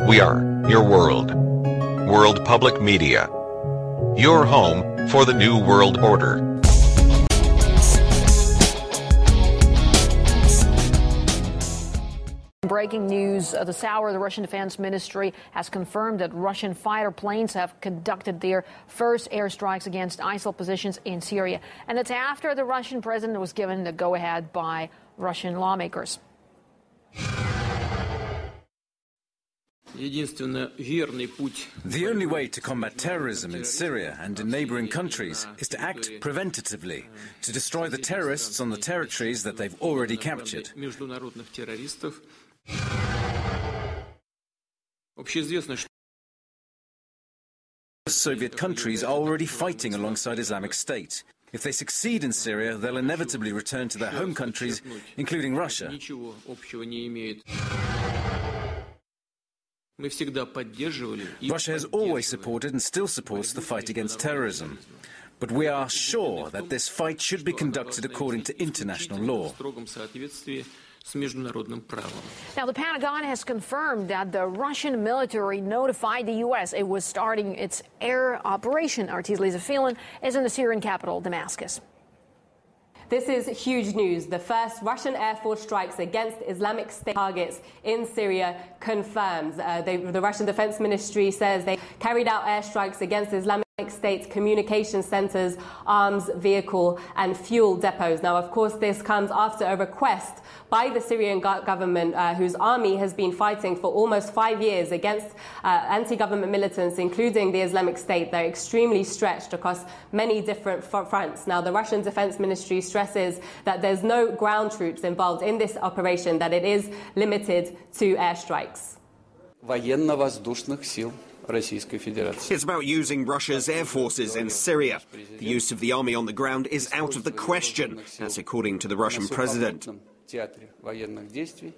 We are your world. World Public Media. Your home for the New World Order. Breaking news this hour, the Russian Defense Ministry has confirmed that Russian fighter planes have conducted their first airstrikes against ISIL positions in Syria. And that's after the Russian president was given the go-ahead by Russian lawmakers. The only way to combat terrorism in Syria and in neighbouring countries is to act preventatively, to destroy the terrorists on the territories that they've already captured. Soviet countries are already fighting alongside Islamic State. If they succeed in Syria, they'll inevitably return to their home countries, including Russia. Russia has always supported and still supports the fight against terrorism. But we are sure that this fight should be conducted according to international law. Now, the Pentagon has confirmed that the Russian military notified the U.S. it was starting its air operation. RT's Lisa Phelan is in the Syrian capital, Damascus. This is huge news. The first Russian Air Force strikes against Islamic State targets in Syria confirmed. The Russian Defense Ministry says they carried out airstrikes against Islamic State's communication centers, arms, vehicle and fuel depots. Now, of course, this comes after a request by the Syrian government, whose army has been fighting for almost 5 years against anti-government militants, including the Islamic State. They're extremely stretched across many different fronts. Now, the Russian Defense Ministry stresses that there's no ground troops involved in this operation, that it is limited to airstrikes. Военно-воздушных сил Российской Федерации. It's about using Russia's air forces in Syria. The use of the army on the ground is out of the question. That's according to the Russian president.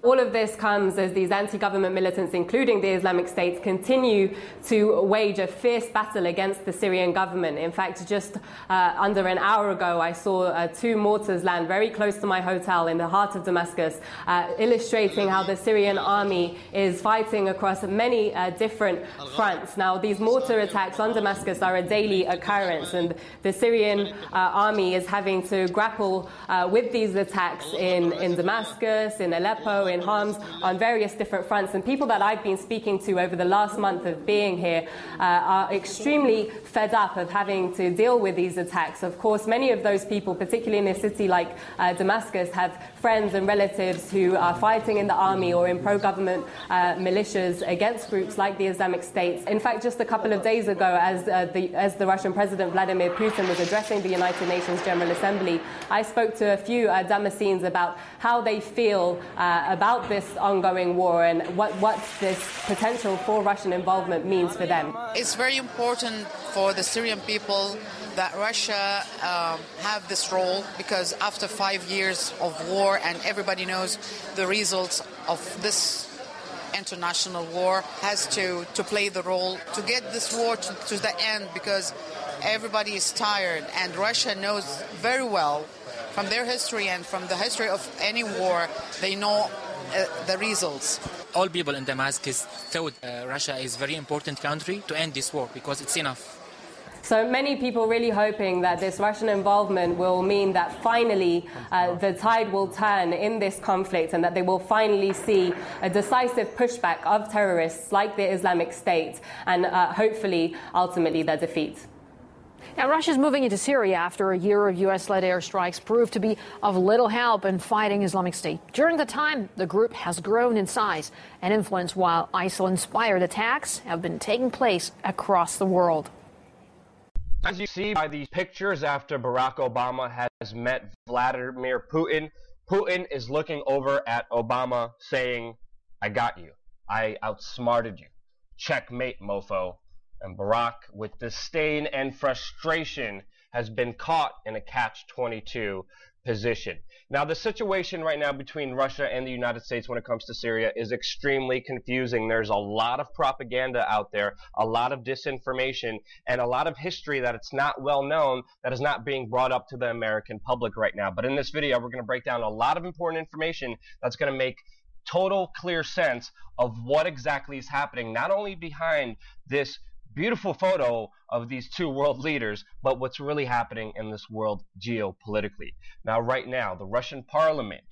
All of this comes as these anti-government militants, including the Islamic State, continue to wage a fierce battle against the Syrian government. In fact, just under an hour ago, I saw 2 mortars land very close to my hotel in the heart of Damascus, illustrating how the Syrian army is fighting across many different fronts. Now, these mortar attacks on Damascus are a daily occurrence, and the Syrian army is having to grapple with these attacks in Damascus, in Aleppo, in Homs, on various different fronts. And people that I've been speaking to over the last month of being here are extremely fed up of having to deal with these attacks. Of course, many of those people, particularly in a city like Damascus, have friends and relatives who are fighting in the army or in pro-government militias against groups like the Islamic State. In fact, just a couple of days ago, as the Russian President Vladimir Putin was addressing the United Nations General Assembly, I spoke to a few Damascenes about how they feel about this ongoing war and what this potential for Russian involvement means for them. It's very important for the Syrian people that Russia have this role, because after 5 years of war, and everybody knows the results of this international war, has to play the role to get this war to the end, because everybody is tired, and Russia knows very well from their history and from the history of any war, they know the results. All people in Damascus thought Russia is a very important country to end this war, because it's enough. So many people really hoping that this Russian involvement will mean that finally the tide will turn in this conflict, and that they will finally see a decisive pushback of terrorists like the Islamic State, and hopefully, ultimately, their defeat. Now, Russia's moving into Syria after a year of U.S.-led airstrikes proved to be of little help in fighting Islamic State. During the time, the group has grown in size and influence, while ISIL-inspired attacks have been taking place across the world. As you see by these pictures, after Barack Obama has met Vladimir Putin, Putin is looking over at Obama saying, "I got you. I outsmarted you. Checkmate, mofo." And Barack, with disdain and frustration, has been caught in a catch-22 position. Now, the situation right now between Russia and the United States when it comes to Syria is extremely confusing. There's a lot of propaganda out there, a lot of disinformation, and a lot of history that it's not well known that is not being brought up to the American public right now. But in this video, we're going to break down a lot of important information that's going to make total clear sense of what exactly is happening, not only behind this beautiful photo of these two world leaders, but what's really happening in this world geopolitically. Now, right now, the Russian parliament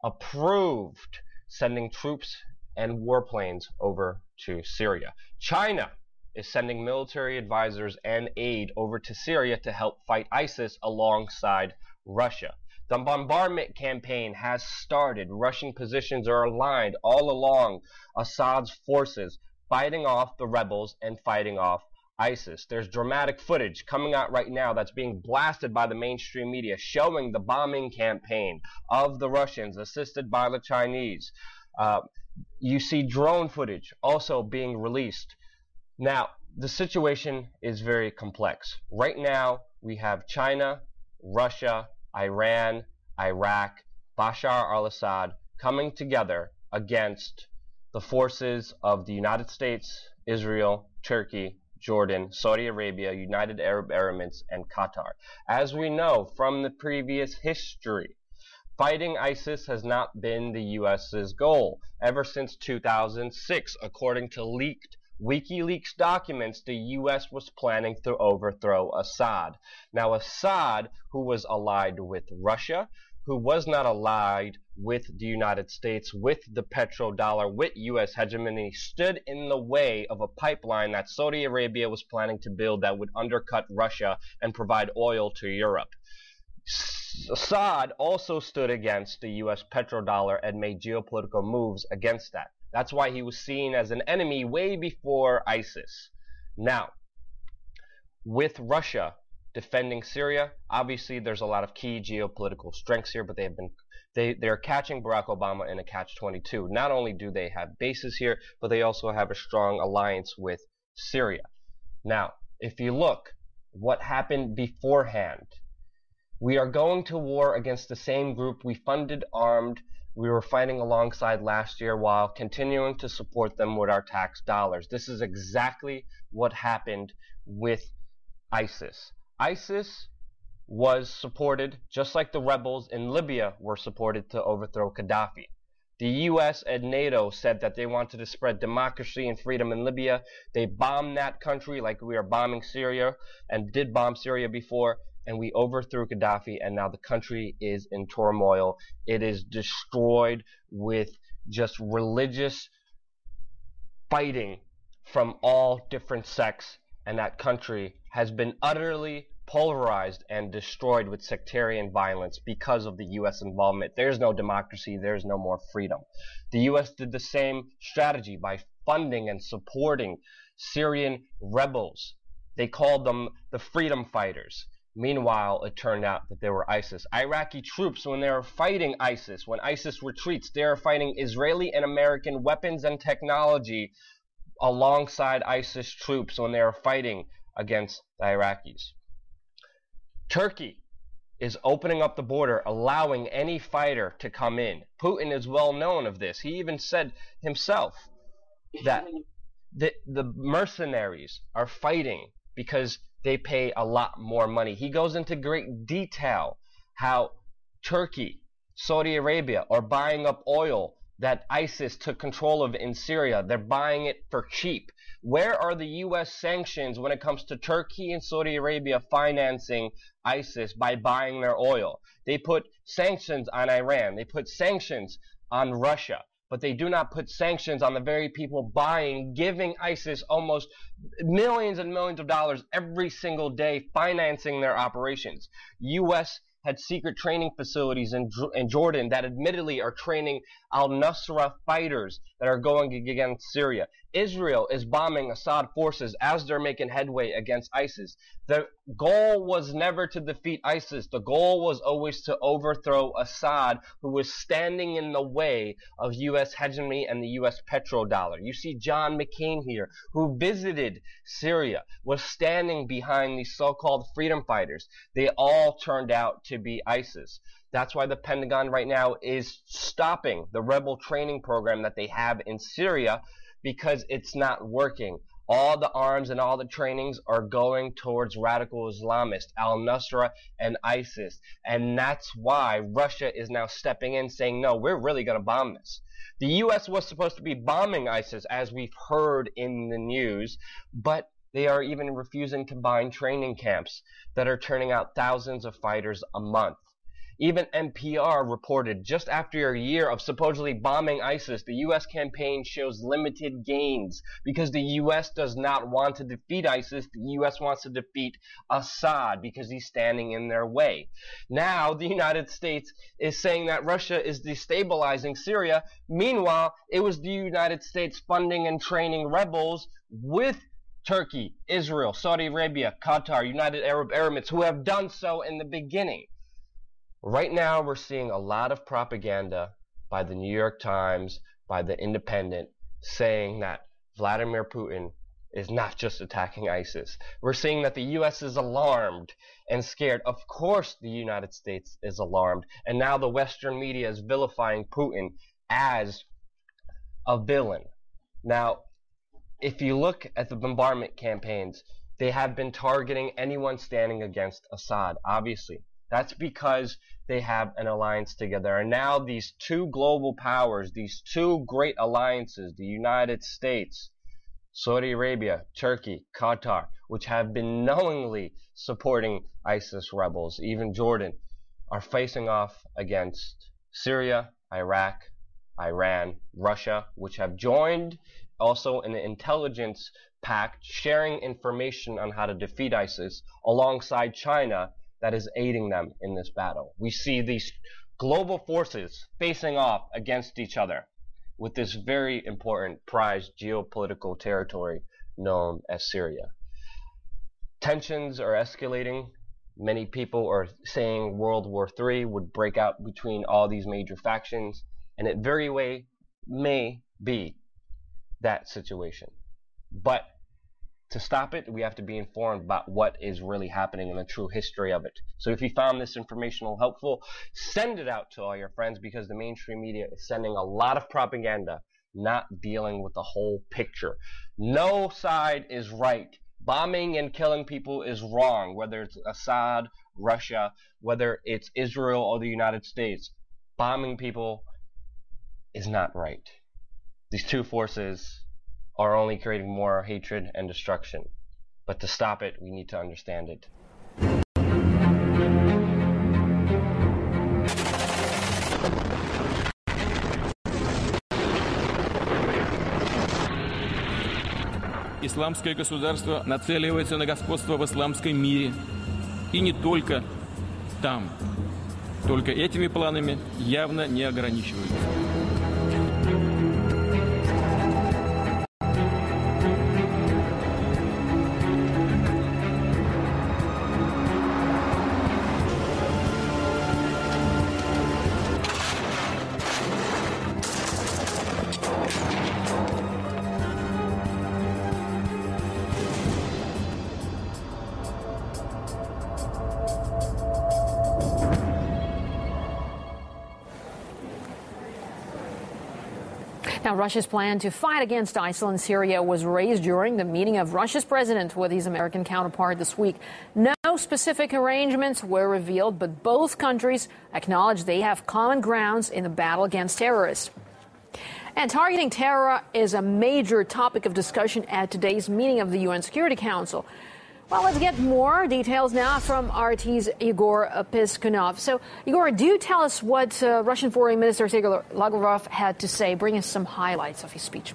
approved sending troops and warplanes over to Syria. China is sending military advisors and aid over to Syria to help fight ISIS alongside Russia. The bombardment campaign has started. Russian positions are aligned all along Assad's forces, fighting off the rebels and fighting off ISIS. There's dramatic footage coming out right now that's being blasted by the mainstream media showing the bombing campaign of the Russians assisted by the Chinese. You see drone footage also being released. Now, the situation is very complex. Right now, we have China, Russia, Iran, Iraq, Bashar al-Assad coming together against the forces of the United States, Israel, Turkey, Jordan, Saudi Arabia, United Arab Emirates, and Qatar. As we know from the previous history, fighting ISIS has not been the U.S.'s goal ever since 2006. According to leaked WikiLeaks documents, the U.S. was planning to overthrow Assad. Now, Assad, who was allied with Russia, who was not allied with the United States, with the petrodollar, with U.S. hegemony, stood in the way of a pipeline that Saudi Arabia was planning to build that would undercut Russia and provide oil to Europe. Assad also stood against the U.S. petrodollar and made geopolitical moves against that. That's why he was seen as an enemy way before ISIS. Now, with Russia defending Syria, obviously there's a lot of key geopolitical strengths here, but they're catching Barack Obama in a catch-22. Not only do they have bases here, but they also have a strong alliance with Syria. Now, if you look what happened beforehand, we are going to war against the same group we funded, armed, we were fighting alongside last year while continuing to support them with our tax dollars. This is exactly what happened with ISIS. ISIS was supported, just like the rebels in Libya were supported to overthrow Gaddafi. The U.S. and NATO said that they wanted to spread democracy and freedom in Libya. They bombed that country like we are bombing Syria, and did bomb Syria before, and we overthrew Gaddafi, and now the country is in turmoil. It is destroyed with just religious fighting from all different sects, and that country has been utterly polarized and destroyed with sectarian violence because of the U.S. involvement. There's no democracy, there's no more freedom. The U.S. did the same strategy by funding and supporting Syrian rebels. They called them the freedom fighters. Meanwhile, it turned out that they were ISIS. Iraqi troops, when they were fighting ISIS, when ISIS retreats, they are fighting Israeli and American weapons and technology alongside ISIS troops when they are fighting against the Iraqis. Turkey is opening up the border, allowing any fighter to come in. Putin is well known of this. He even said himself that the mercenaries are fighting because they pay a lot more money. He goes into great detail how Turkey, Saudi Arabia are buying up oil that ISIS took control of in Syria. They're buying it for cheap. Where are the U.S. sanctions when it comes to Turkey and Saudi Arabia financing ISIS by buying their oil? They put sanctions on Iran. They put sanctions on Russia. But they do not put sanctions on the very people giving ISIS almost millions and millions of dollars every single day, financing their operations. U.S. had secret training facilities in Jordan that admittedly are training al-Nusra fighters that are going against Syria. Israel is bombing Assad forces as they're making headway against ISIS. The goal was never to defeat ISIS. The goal was always to overthrow Assad, who was standing in the way of U.S. hegemony and the U.S. petrodollar. You see John McCain here, who visited Syria, was standing behind these so-called freedom fighters. They all turned out to be ISIS. That's why the Pentagon right now is stopping the rebel training program that they have in Syria, because it's not working. All the arms and all the trainings are going towards radical Islamists, al-Nusra and ISIS. And that's why Russia is now stepping in saying, no, we're really going to bomb this. The U.S. was supposed to be bombing ISIS, as we've heard in the news, but they are even refusing to bind training camps that are turning out thousands of fighters a month. Even NPR reported just after a year of supposedly bombing ISIS, the U.S. campaign shows limited gains because the U.S. does not want to defeat ISIS. The U.S. wants to defeat Assad because he's standing in their way. Now, the United States is saying that Russia is destabilizing Syria. Meanwhile, it was the United States funding and training rebels with Turkey, Israel, Saudi Arabia, Qatar, United Arab Emirates, who have done so in the beginning. Right now, we're seeing a lot of propaganda by the New York Times, by the Independent, saying that Vladimir Putin is not just attacking ISIS. We're seeing that the U.S. is alarmed and scared. Of course, the United States is alarmed. And now the Western media is vilifying Putin as a villain. Now, if you look at the bombardment campaigns, they have been targeting anyone standing against Assad, obviously. That's because they have an alliance together. And now these two global powers, these two great alliances, the United States, Saudi Arabia, Turkey, Qatar, which have been knowingly supporting ISIS rebels, even Jordan, are facing off against Syria, Iraq, Iran, Russia, which have joined also in an intelligence pact, sharing information on how to defeat ISIS alongside China, that is aiding them in this battle. We see these global forces facing off against each other with this very important prized geopolitical territory known as Syria. Tensions are escalating. Many people are saying World War III would break out between all these major factions, and it very well may be that situation. But to stop it, we have to be informed about what is really happening and the true history of it. So if you found this informational helpful, send it out to all your friends, because the mainstream media is sending a lot of propaganda, not dealing with the whole picture. No side is right. Bombing and killing people is wrong, whether it's Assad, Russia, whether it's Israel or the United States. Bombing people is not right. These two forces are only creating more hatred and destruction. But to stop it, we need to understand it. Исламское государство нацеливается на господство в исламском мире. И не только там. Только этими планами явно не ограничиваются. Now, Russia's plan to fight against ISIL in Syria was raised during the meeting of Russia's president with his American counterpart this week. No specific arrangements were revealed, but both countries acknowledge they have common grounds in the battle against terrorists. And targeting terror is a major topic of discussion at today's meeting of the UN Security Council. Well, let's get more details now from RT's Igor Piskunov. So, Igor, do tell us what Russian Foreign Minister Sergei Lavrov had to say. Bring us some highlights of his speech.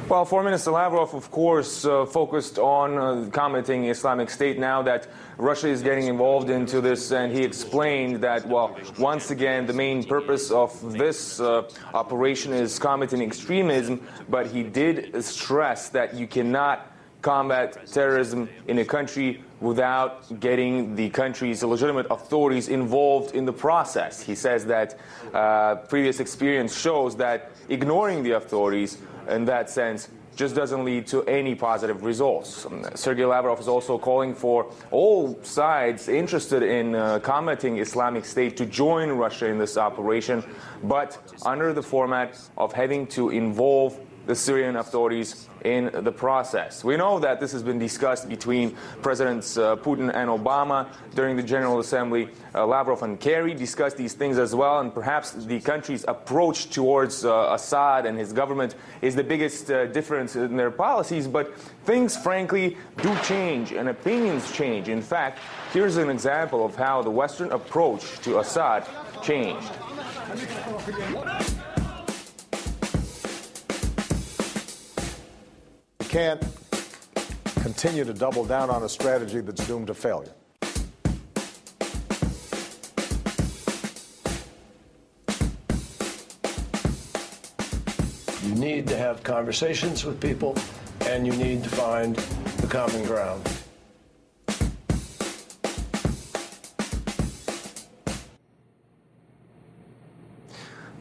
Well, Foreign Minister Lavrov, of course, focused on commenting Islamic State now that Russia is getting involved into this, and he explained that, well, once again, the main purpose of this operation is combating extremism, but he did stress that you cannot combat terrorism in a country without getting the country's legitimate authorities involved in the process. He says that previous experience shows that ignoring the authorities in that sense just doesn't lead to any positive results. Sergei Lavrov is also calling for all sides interested in combating Islamic State to join Russia in this operation, but under the format of having to involve the Syrian authorities in the process. We know that this has been discussed between Presidents Putin and Obama during the General Assembly. Lavrov and Kerry discussed these things as well, and perhaps the country's approach towards Assad and his government is the biggest difference in their policies. But things, frankly, do change, and opinions change. In fact, here's an example of how the Western approach to Assad changed. You can't continue to double down on a strategy that's doomed to failure. You need to have conversations with people, and you need to find the common ground.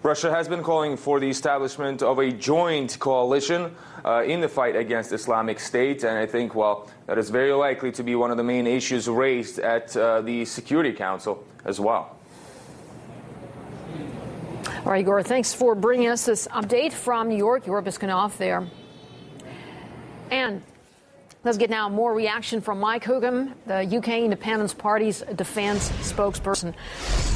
Russia has been calling for the establishment of a joint coalition in the fight against Islamic State, and I think, well, that is very likely to be one of the main issues raised at the Security Council as well. All right, Igor, thanks for bringing us this update from New York. Igor Biskunov there. And let's get now more reaction from Mike Hoogem, the UK Independence Party's defense spokesperson.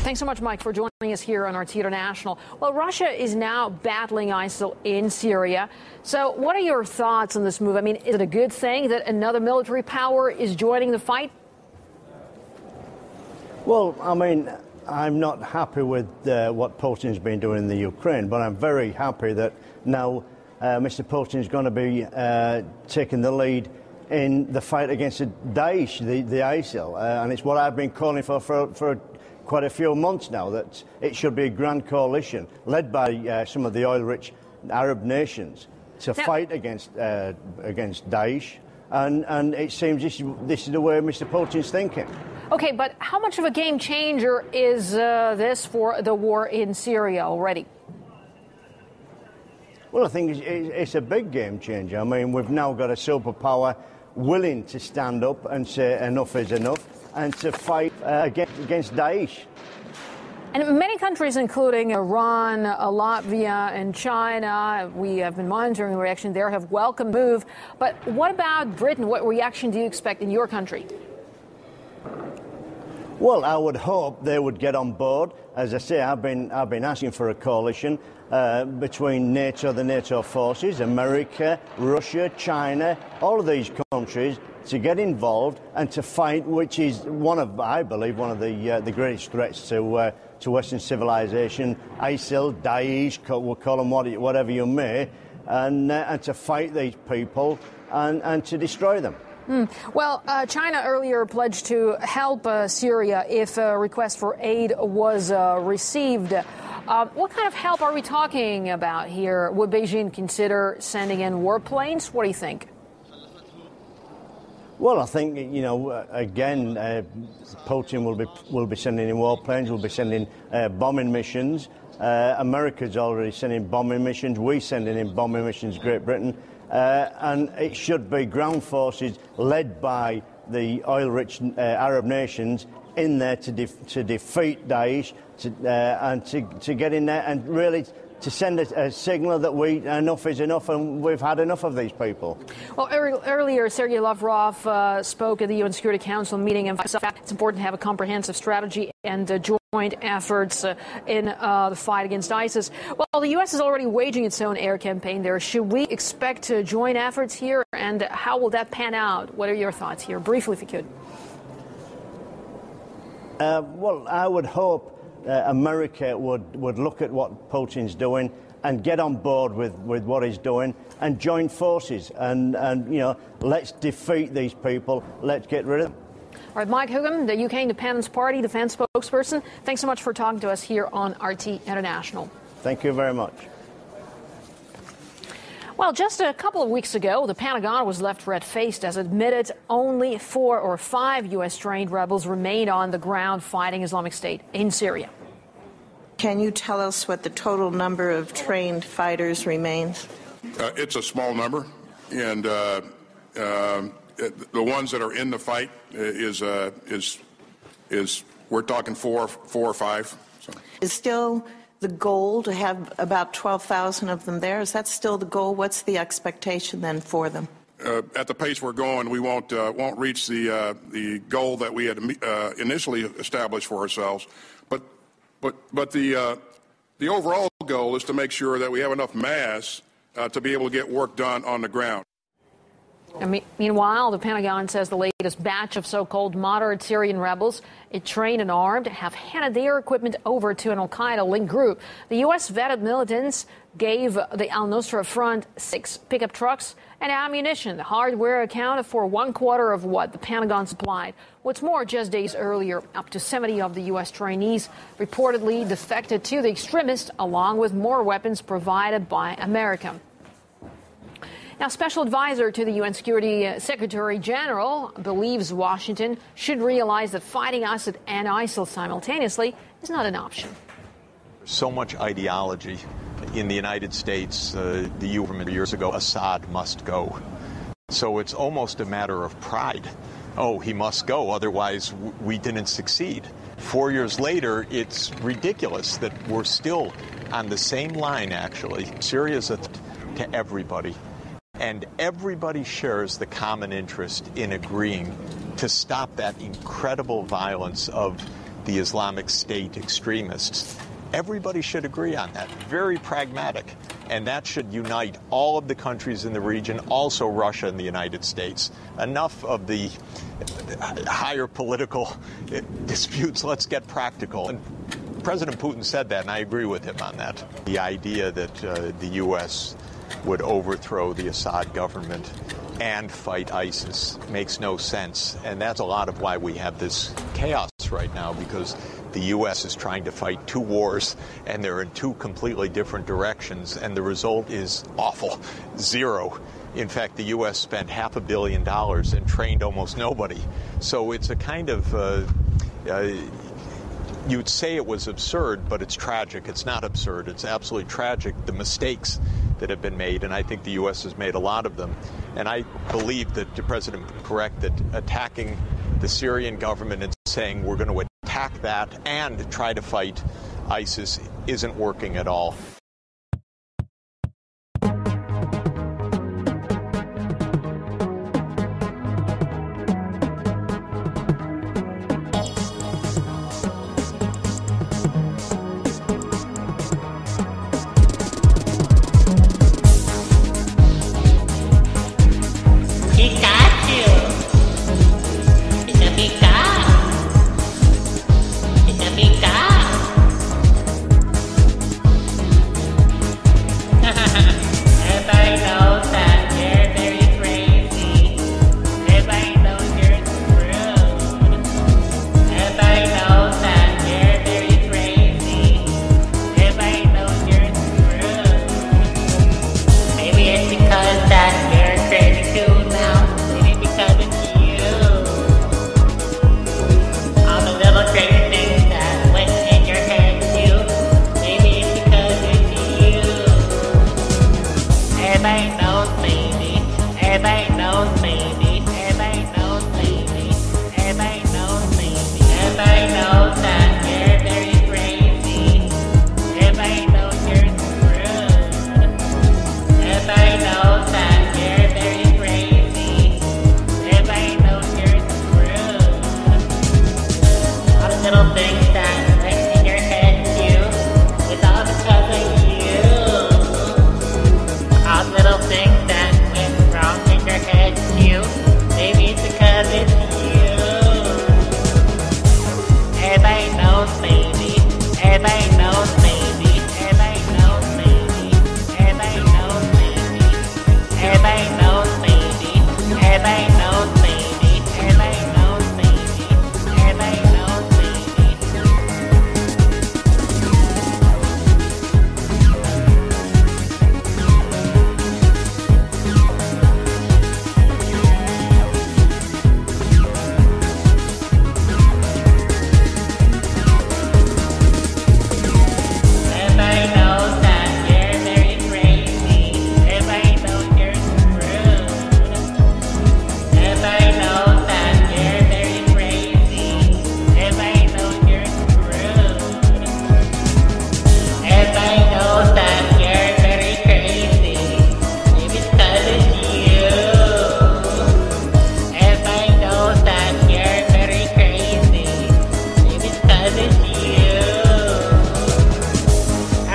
Thanks so much, Mike, for joining us here on RT International. Well, Russia is now battling ISIL in Syria. So what are your thoughts on this move? I mean, is it a good thing that another military power is joining the fight? Well, I mean, I'm not happy with what Putin's been doing in the Ukraine, but I'm very happy that now Mr. Putin's going to be taking the lead in the fight against the Daesh, the ISIL. And it's what I've been calling for quite a few months now, that it should be a grand coalition led by some of the oil-rich Arab nations to fight against Daesh. And it seems this is the way Mr. Putin's thinking. Okay, but how much of a game changer is this for the war in Syria already? Well, I think it's a big game changer. I mean, we've now got a superpower willing to stand up and say enough is enough and to fight against Daesh. And many countries, including Iran, Latvia, and China, we have been monitoring the reaction there, have welcomed the move. But what about Britain? What reaction do you expect in your country? Well, I would hope they would get on board. As I say, I've been asking for a coalition between NATO, the NATO forces, America, Russia, China, all of these countries to get involved and to fight, which is I believe, one of the greatest threats to Western civilization. ISIL, Daesh, we'll call them whatever you may, and to fight these people and to destroy them. Well, China earlier pledged to help Syria if a request for aid was received. What kind of help are we talking about here? Would Beijing consider sending in warplanes? What do you think? Well, I think, again, Putin will be sending in warplanes, will be sending bombing missions. America's already sending bombing missions. We're sending in bombing missions, Great Britain. And it should be ground forces led by the oil-rich Arab nations in there to defeat Daesh and to get in there and really to send a signal that enough is enough and we've had enough of these people. Well, earlier, Sergei Lavrov spoke at the UN Security Council meeting and said it's important to have a comprehensive strategy and joint efforts in the fight against ISIS. Well, the U.S. is already waging its own air campaign there. Should we expect joint efforts here, and how will that pan out? What are your thoughts here? Briefly, if you could. Well, I would hope America would look at what Putin's doing and get on board with what he's doing and join forces and let's defeat these people. Let's get rid of them. All right, Mike Hoogem, the UK Independence Party defense spokesperson. Thanks so much for talking to us here on RT International. Thank you very much. Well, just a couple of weeks ago, the Pentagon was left red-faced as it admitted only 4 or 5 U.S.-trained rebels remained on the ground fighting Islamic State in Syria. Can you tell us what the total number of trained fighters remains? It's a small number, and the ones that are in the fight is we're talking 4 or 5. So. Is still the goal to have about 12,000 of them there? Is that still the goal? What's the expectation then for them? At the pace we're going, we won't reach the goal that we had initially established for ourselves. But the overall goal is to make sure that we have enough mass to be able to get work done on the ground. Meanwhile, the Pentagon says the latest batch of so-called moderate Syrian rebels, it trained and armed, have handed their equipment over to an al-Qaeda-linked group. The U.S. vetted militants gave the al-Nusra Front 6 pickup trucks and ammunition. The hardware accounted for 1/4 of what the Pentagon supplied. What's more, just days earlier, up to 70 of the U.S. trainees reportedly defected to the extremists, along with more weapons provided by America. Now, special advisor to the UN Security Secretary General believes Washington should realize that fighting Assad and ISIL simultaneously is not an option. So much ideology in the United States, the government years ago, Assad must go. So it's almost a matter of pride. Oh, he must go, otherwise we didn't succeed. 4 years later, it's ridiculous that we're still on the same line, actually. Syria's a threat to everybody. And everybody shares the common interest in agreeing to stop that incredible violence of the Islamic State extremists. Everybody should agree on that. Very pragmatic. And that should unite all of the countries in the region, also Russia and the United States. Enough of the higher political disputes. Let's get practical. And President Putin said that, and I agree with him on that. The idea that the U.S. would overthrow the Assad government and fight ISIS makes no sense. And that's a lot of why we have this chaos right now, because the U.S. is trying to fight two wars, and they're in two completely different directions, and the result is awful. Zero. In fact, the U.S. spent $500 million and trained almost nobody. So it's a kind of, you'd say it was absurd, but it's tragic. It's not absurd. It's absolutely tragic, the mistakes that have been made, and I think the U.S. has made a lot of them. And I believe that the President is correct that attacking the Syrian government and saying we're going to attack that and try to fight ISIS isn't working at all.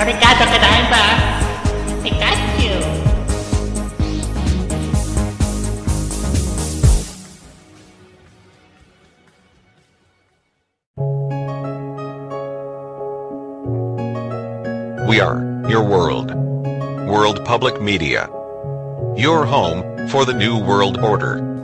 Arigato gozaimasu. I got you. We are your world. World Public Media. Your home for the new world order.